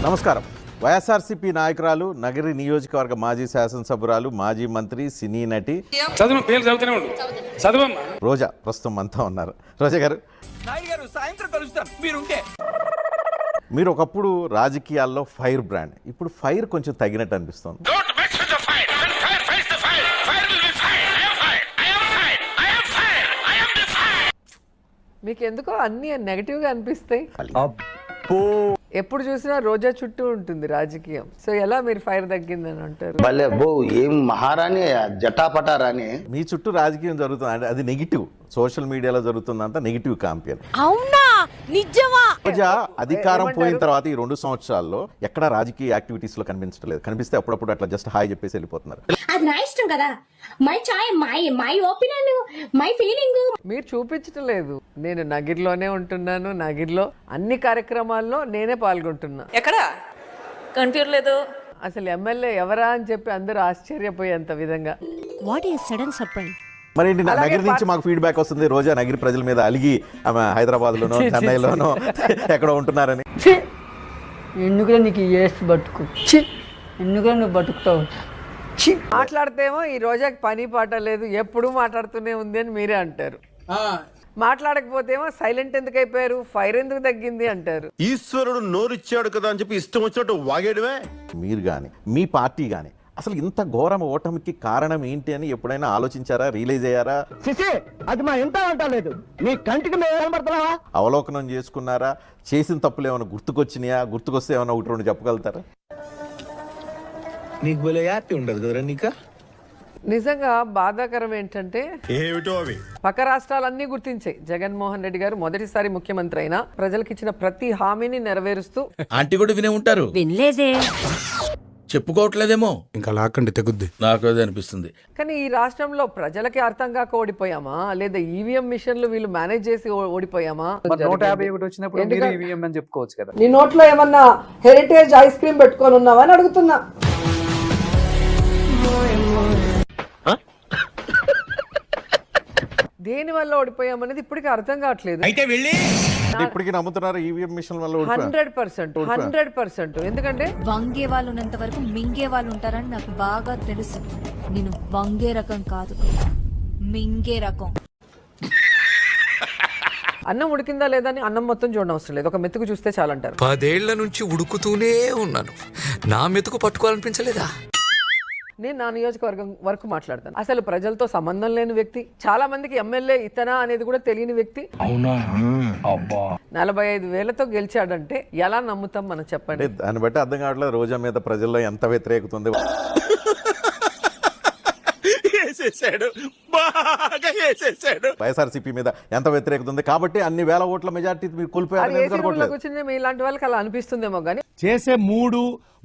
నమస్కారం. వైఎస్ఆర్సీపీ నాయకురాలు, నగరి నియోజకవర్గ మాజీ శాసనసభ్యురాలు, మాజీ మంత్రి, సినీ నటి రోజా ప్రస్తుతం అంతా ఉన్నారు. రోజా గారు, మీరు ఒకప్పుడు రాజకీయాల్లో ఫైర్ బ్రాండ్, ఇప్పుడు ఫైర్ కొంచెం తగ్గినట్టు అనిపిస్తుంది. మీకు ఎందుకో అన్ని నెగటివ్ గా అనిపిస్తాయి. ఎప్పుడు చూసినా రోజా చుట్టూ ఉంటుంది రాజకీయం. సో ఎలా మీరు ఫైర్ తగ్గిందని అంటారు? భలే బో, ఏం మహారాణి జటాపటారాణి. మీ చుట్టూ రాజకీయం జరుగుతుంది అంటే అది నెగిటివ్, సోషల్ మీడియాలో జరుగుతుందంతా నెగిటివ్ కాంపెయిన్. అవునా, నిజమా? రోజా అధికారం పోయిన తర్వాత ఈ 2 సంవత్సరాల్లో ఎక్కడ రాజకీయ యాక్టివిటీస్ లో కనిపించట్లేదు. కనిపిస్తే అప్పుడప్పుడు అట్లా జస్ట్ హాయ్ చెప్పేసి వెళ్ళిపోతున్నారు. అది నా ఇష్టం కదా, my chai, my opinion, my feeling. మీరు చూపించటం లేదు. నేను నగిరిలోనే ఉంటున్నాను, నగిరిలో అన్ని కార్యక్రమాల్లో నేనే పాల్గొంటున్నా. ఎక్కడ కనిపించలేదు. అసలు ఎమ్మెల్యే ఎవరా అని చెప్పి అందరూ ఆశ్చర్యపోయేంత విధంగా. What is sudden surprise? మరి ఏంటి, నగరి నుంచి మాకు ఫీడ్బ్యాక్ వస్తుంది, రోజా నగరి ప్రజల మీద అలిగి ఆమె హైదరాబాద్ లోనో చెన్నైలోనో ఎక్కడో ఉంటున్నారని. ఎందుకురా నీకు ఏసు బతుకు, ఎందుకురా నువ్వు బతుకుతావు? మాట్లాడితేమో ఈ రోజాకి పని పాట లేదు, ఎప్పుడూ మాట్లాడుతూనే ఉంది అని మీరే అంటారు. మాట్లాడకపోతేమో సైలెంట్ ఎందుకు అయిపోయారు, ఫైర్ ఎందుకు తగ్గింది అంటారు. ఈశ్వరుడు నోరిచ్చాడు కదా అని చెప్పి ఇష్టం వచ్చినట్టు వాగేయడమే. మీరు కానీ మీ పార్టీ కానీ అసలు ఇంత ఘోరం ఓటమికి కారణం ఏంటి అని ఎప్పుడైనా ఆలోచించారా, రియలైజ్ అయ్యారా? అది మా ఎంత అంటలేదు, నీ కంటికి కనబడుతున్నావా? అవలోకనం చేసుకున్నారా? చేసిన తప్పులు ఏమైనా గుర్తుకొచ్చినాయా? గుర్తుకొస్తే ఏమైనా 1-2 చెప్పగలుగుతారా? నీకు భలే హ్యాపీ ఉండదు కదరా నీకా? నిజంగా బాధాకరం ఏంటంటే ఏమిటో అవి పక్క రాష్ట్రాలన్నీ గుర్తించాయి. జగన్మోహన్ రెడ్డి గారు మొదటిసారి ముఖ్యమంత్రి అయినా ప్రజలకు ఇచ్చిన ప్రతి హామీని నెరవేరుస్తూ. ఆంటీ కూడా వినే ఉంటారు. వినలేదే, చెప్పుకోవట్లేదేమో. ఇంకా లాక్కండి తెగుద్ది. నాకు అదే అనిపిస్తుంది. కానీ ఈ రాష్ట్రంలో ప్రజలకి అర్థం కాక ఓడిపోయామా, లేదా ఈవీఎం మిషన్లు వీళ్ళు మేనేజ్ చేసి ఓడిపోయామా? 151 వచ్చినప్పుడు మీరు ఈవీఎం అని చెప్పుకోవచ్చు కదా. నీ నోట్లో ఏమన్నా హెరిటేజ్ ఐస్ క్రీమ్ పెట్టుకొని ఉన్నావా అని అడుగుతున్నా. దేని వల్ల ఓడిపోయామనేది ఇప్పటికీ అర్థం కావట్లేదు. అయితే వెళ్ళి ఇప్పటికీ నమ్ముతున్నారు ఈవీఎం మిషన్ వల్ల 100%. ఎందుకంటే వంగే వాళ్ళు ఉన్నంత వరకు మింగే వాళ్ళు ఉంటారని నాకు బాగా తెలుసు. నేను వంగే రకం కాదు, మింగే రకం. అన్నం ఉడికిందా లేదా అని అన్నం మొత్తం చూడడం అవసరం లేదు, ఒక మెతుకు చూస్తే చాలంటారు. 10 ఏళ్ల నుంచి ఉడుకుతూనే ఉన్నాను, నా మెతుకు పట్టుకోవాలనిపించలేదా? నేను నా నియోజకవర్గం వరకు మాట్లాడతాను. అసలు ప్రజలతో సంబంధం లేని వ్యక్తి, చాలా మందికి ఎమ్మెల్యే ఇతనా అనేది కూడా తెలియని వ్యక్తి. 45,000తో గెలిచాడంటే ఎలా నమ్ముతాం మనం, చెప్పండి. దాన్ని బట్టి అర్థం కావట్లేదు రోజా మీద ప్రజల్లో ఎంత వ్యతిరేకత ఉంది. వైఎస్ఆర్సీపీ మీద ఎంత వ్యతిరేకత ఉంది కాబట్టి అన్ని వేల ఓట్ల మెజార్టీ మీరు కోల్పోయారు. ఇలాంటి వాళ్ళకి అలా అనిపిస్తుందేమో కానీ చేసే మూడు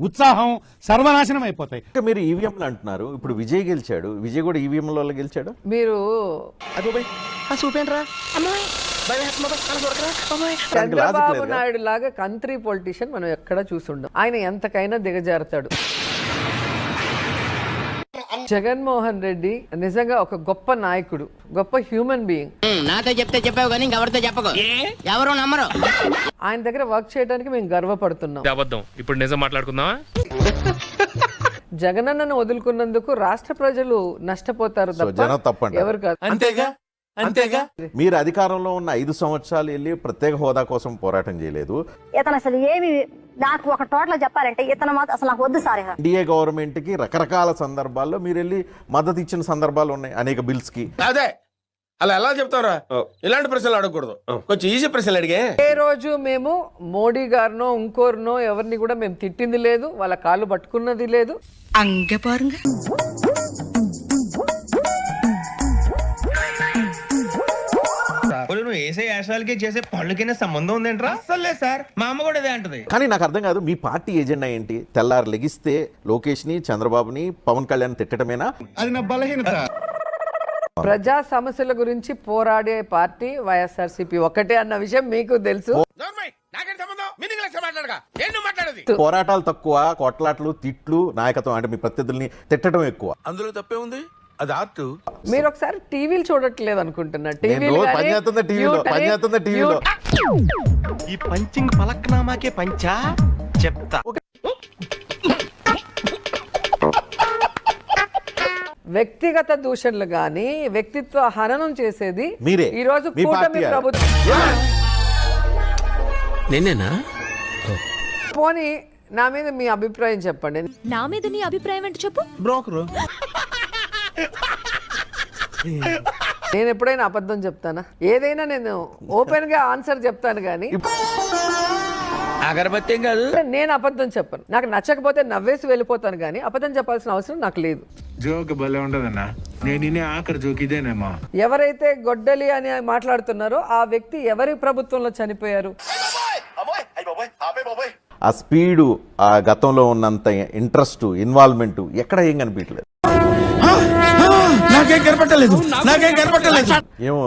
ఉత్సాహం సర్వనాశనం అయిపోతాయి. మీరు ఈవీఎంలు అంటున్నారు, ఇప్పుడు విజయ్ గెలిచాడు, విజయ్ కూడా ఈవీఎంల వల్ల గెలిచాడు. మీరు చంద్రబాబు నాయుడు లాగా కంట్రీ పొలిటీషియన్ మనం ఎక్కడ చూసుండం. ఆయన ఎంతకైనా దిగజారుతాడు. జగన్మోహన్ రెడ్డి నిజంగా ఒక గొప్ప నాయకుడు, గొప్ప హ్యూమన్ బీయింగ్. నాతో చెప్తే చెప్పావు కానీ ఎవరితో చెప్పకు, ఎవరు నమ్మరు. ఆయన దగ్గర వర్క్ చేయడానికి మేము గర్వపడుతున్నాం. ఇప్పుడు నిజం మాట్లాడుకుందామా? జగనన్నను వదులుకున్నందుకు రాష్ట్ర ప్రజలు నష్టపోతారు తప్ప ఎవరు కాదు. అంతేగా. మీరు అధికారంలో ఉన్న 5 సంవత్సరాలు వెళ్ళి ప్రత్యేక హోదా కోసం పోరాటం చేయలేదు. ఇతను అసలు ఏమి, నాకు ఒక టోటల్ చెప్పాలంటే ఇతను అసలు నాకు వద్దు సార్. ఎన్డీఏ గవర్నమెంట్ కి రకరకాల సందర్భాల్లో మీరు వెళ్ళి మద్దతు ఇచ్చిన సందర్భాలు ఉన్నాయి, అనేక బిల్స్ కి. అదే అలా ఎలా చెప్తారా? ఇలాంటి ప్రశ్నలు అడగకూడదు, కొంచెం ఈజీ ప్రశ్నలు అడిగే. ఏ రోజు మేము మోడీ గారినో ఇంకోరినో ఎవరిని కూడా మేము తిట్టింది లేదు, వాళ్ళ కాళ్ళు పట్టుకున్నది లేదు. అంగ పారుంగ నువ్వు వేసే యాశాలకి చేసే పళ్ళకైనా సంబంధం ఉందేంట్రా? అసలే సార్, మా అమ్మ కూడా అదే అంటది. కానీ నాకు అర్థం కాదు, మీ పార్టీ ఎజెండా ఏంటి? తెల్లారు లెగిస్తే లోకేష్ ని, చంద్రబాబుని, పవన్ కళ్యాణ్ తిట్టడమేనా? అది నా బలహీనత. ప్రజా సమస్యల గురించి పోరాడే పార్టీ వైఎస్ఆర్సీపీ ఒకటే అన్న విషయం మీకు తెలుసు. పోరాటాలు తక్కువ, కొట్లాట్లు, తిట్లు, నాయకత్వం అంటే మీ ప్రత్యర్థుల్ని తిట్టడం ఎక్కువ. అందులో తప్పే ఉంది. అది ఆర్ట్. మీరు ఒకసారి టీవీలు చూడట్లేదు అనుకుంటున్నా. నేను రోజు పని చేస్తున్నా టీవీలో. ఈ పంచింగ్ పలక్నామాకే పంచా చెప్తా. వ్యక్తిగత దూషణలు గాని వ్యక్తిత్వ హననం చేసేది మీరే. ఈ రోజు మీ కూటమి పార్టీ ప్రభుత్వం. నేనేనా? పోనీ నా మీద మీ అభిప్రాయం చెప్పండి. నా మీద నీ అభిప్రాయం ఏంటి చెప్పు. బ్రోకరు. నేను ఎప్పుడైనా అబద్ధం చెప్తానా? ఏదైనా నేను ఓపెన్ గా ఆన్సర్ చెప్తాను కానీ అగరబత్తి ఏం కాదు. నేను అబద్ధం చెప్పను. నాకు నచ్చకపోతే నవ్వేసి వెళ్ళిపోతాను కానీ అబద్ధం చెప్పాల్సిన అవసరం నాకు లేదు. జోక్ భలే ఉండదన్నా. నేను ఆఖరి జోక్ ఇదేనేమా. ఎవరైతే గొడ్డలి అని మాట్లాడుతున్నారో ఆ వ్యక్తి ఎవరి ప్రభుత్వంలో చనిపోయారు? ఆ స్పీడు, ఆ గతంలో ఉన్నంత ఇంట్రెస్ట్, ఇన్వాల్వ్మెంట్ ఎక్కడ ఏం కనిపించలేదు. నాకేం కనపట్టలేదు. ఏమో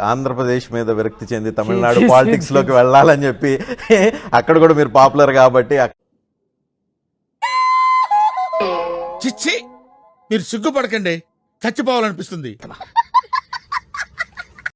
ఆంధ్రప్రదేశ్ మీద విరక్తి చెంది తమిళనాడు పాలిటిక్స్ లోకి వెళ్ళాలని చెప్పి అక్కడ కూడా మీరు పాపులర్ కాబట్టి చిచ్చి, మీరు సిగ్గుపడకండి, చచ్చిపోవాలనిపిస్తుంది.